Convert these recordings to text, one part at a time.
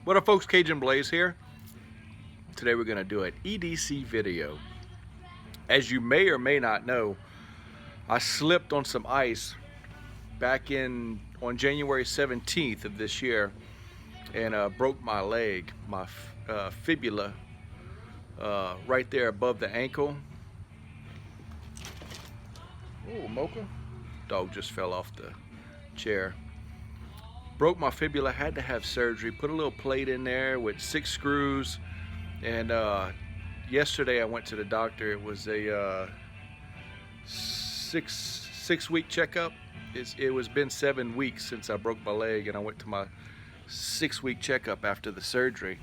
What up folks, Cajun Blaze here. Today we're going to do an EDC video. As you may or may not know, I slipped on some ice back on January 17th of this year and broke my leg, my fibula, right there above the ankle. Oh, Mocha. Dog just fell off the chair. Broke my fibula, had to have surgery, put a little plate in there with 6 screws, and yesterday I went to the doctor. It was a six week checkup. It was been 7 weeks since I broke my leg, and I went to my 6-week checkup after the surgery.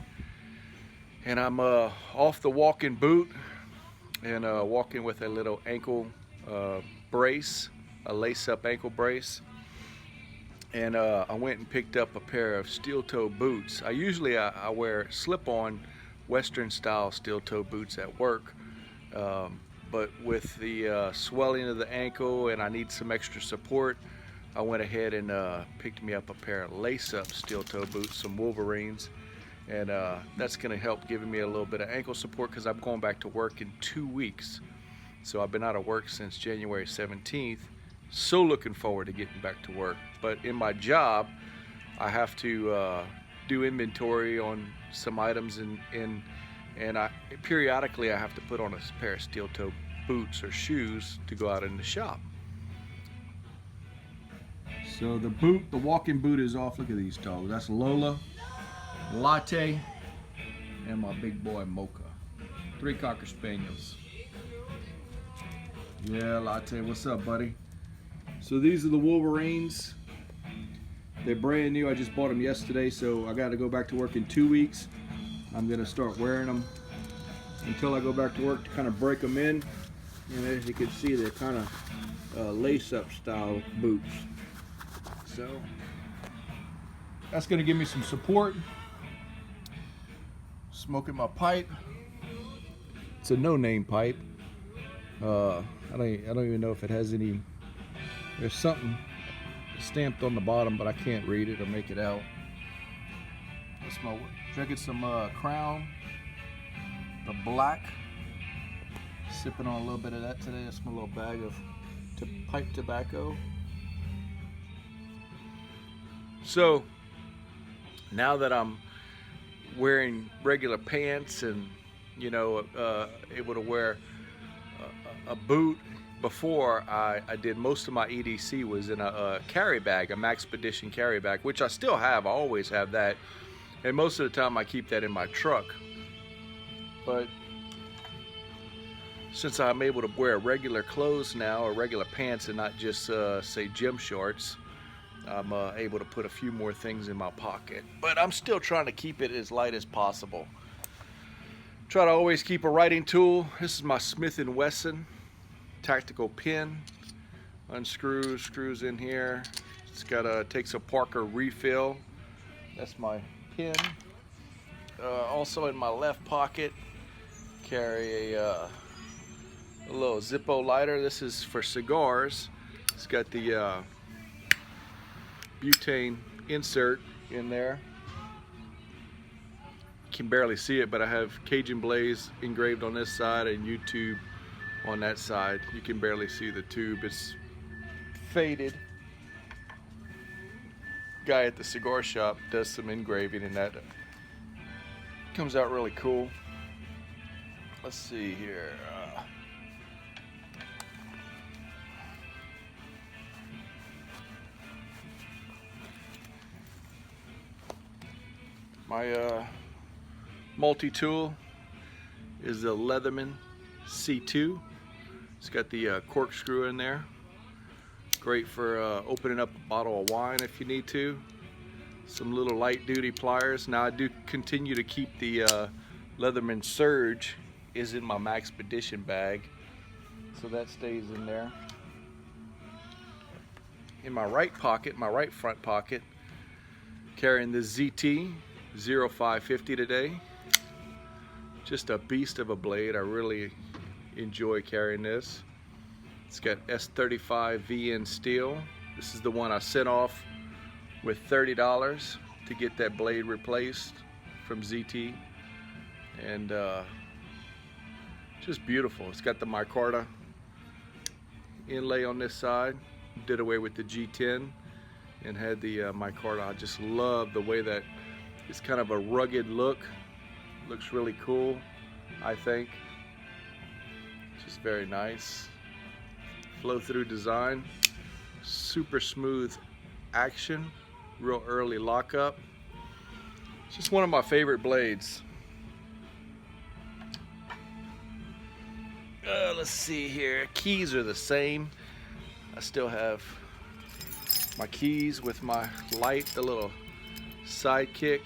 And I'm off the walking boot and walking with a little ankle brace, a lace-up ankle brace. And I went and picked up a pair of steel-toe boots. Usually I wear slip-on Western-style steel-toe boots at work, but with the swelling of the ankle and I need some extra support, I went ahead and picked me up a pair of lace-up steel-toe boots, some Wolverines, and that's going to help giving me a little bit of ankle support because I'm going back to work in 2 weeks. So I've been out of work since January 17th. So looking forward to getting back to work. But in my job, I have to do inventory on some items, and periodically I have to put on a pair of steel-toe boots or shoes to go out in the shop. So the walking boot is off. Look at these dogs. That's Lola, Latte, and my big boy Mocha. 3 Cocker Spaniels. Yeah, Latte, what's up, buddy? So these are the Wolverines. They're brand new. I just bought them yesterday, so I got to go back to work in 2 weeks. I'm going to start wearing them until I go back to work to kind of break them in. And as you can see, they're kind of lace-up style boots. So that's going to give me some support. Smoking my pipe. It's a no-name pipe. I don't even know if it has any. There's something stamped on the bottom, but I can't read it or make it out. That's my drinking some Crown, the black. Sipping on a little bit of that today. That's my little bag of pipe tobacco. So now that I'm wearing regular pants and able to wear a boot. Before I did most of my EDC was in a carry bag, a Maxpedition carry bag, which I still have. I always have that, and most of the time I keep that in my truck. But since I'm able to wear regular clothes now, or regular pants, and not just say gym shorts, I'm able to put a few more things in my pocket. But I'm still trying to keep it as light as possible. Try to always keep a writing tool. This is my Smith & Wesson tactical pen. Unscrews, screws in here. It's got takes a Parker refill. That's my pen. Also in my left pocket, carry a little Zippo lighter. This is for cigars. It's got the butane insert in there. You can barely see it, but I have Cajun Blaze engraved on this side and YouTube on that side. You can barely see the tube. It's faded. Guy at the cigar shop does some engraving, and that comes out really cool. Let's see here. My multi-tool is the Leatherman C2. It's got the corkscrew in there. Great for opening up a bottle of wine if you need to. Some little light duty pliers. Now I do continue to keep the Leatherman Surge is in my Maxpedition bag, so that stays in there. In my right pocket, my right front pocket, carrying the ZT 0550 today. Just a beast of a blade. I really enjoy carrying this. It's got S35 VN steel. This is the one I sent off with $30 to get that blade replaced. from ZT, and just beautiful. It's got the micarta inlay on this side. Did away with the G10 and had the micarta. I just love the way that it's kind of a rugged look. Looks really cool, I think. Just very nice. Flow through design. Super smooth action. Real early lockup. It's just one of my favorite blades. Let's see here. Keys are the same. I still have my keys with my light, the little sidekick,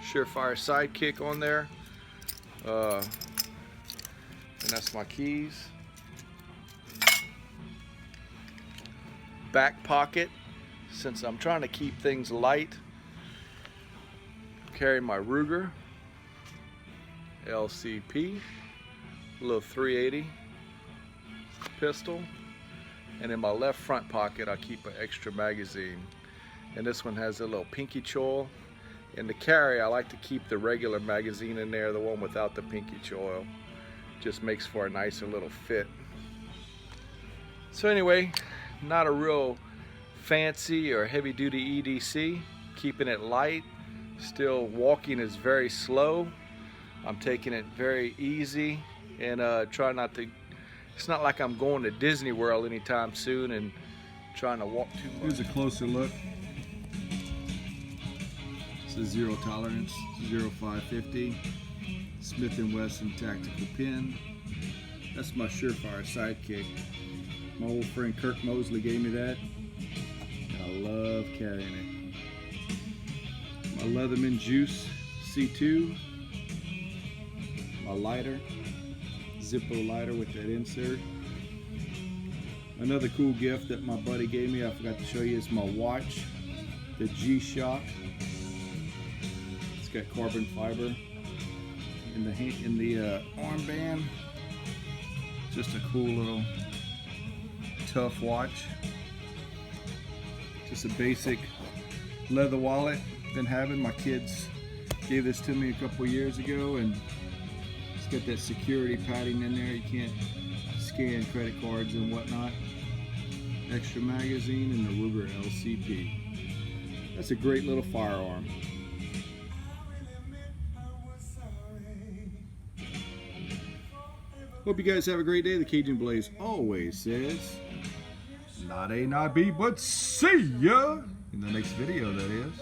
Surefire sidekick on there. And that's my keys. Back pocket, since I'm trying to keep things light. Carry my Ruger LCP, a little 380 pistol. And in my left front pocket, I keep an extra magazine. And this one has a little pinky choil. In the carry, I like to keep the regular magazine in there, the one without the pinky choil. Just makes for a nicer little fit. So anyway, not a real fancy or heavy-duty EDC. Keeping it light. Still walking is very slow. I'm taking it very easy and try not to. It's not like I'm going to Disney World anytime soon and trying to walk too much. Here's a closer look. It's a zero tolerance, 0550 Smith & Wesson tactical pin. That's my Surefire sidekick. My old friend Kirk Mosley gave me that. I love carrying it. My Leatherman Juice C2. My lighter. Zippo lighter with that insert. Another cool gift that my buddy gave me, I forgot to show you, is my watch, the G-Shock. It's got carbon fiber in the armband. Just a cool little tough watch. Just a basic leather wallet. Been having, my kids gave this to me a couple years ago, and it's got that security padding in there. You can't scan credit cards and whatnot. Extra magazine and the Ruger LCP. That's a great little firearm. Hope you guys have a great day. The Cajun Blaze always says, not A, not B, but see ya in the next video, that is.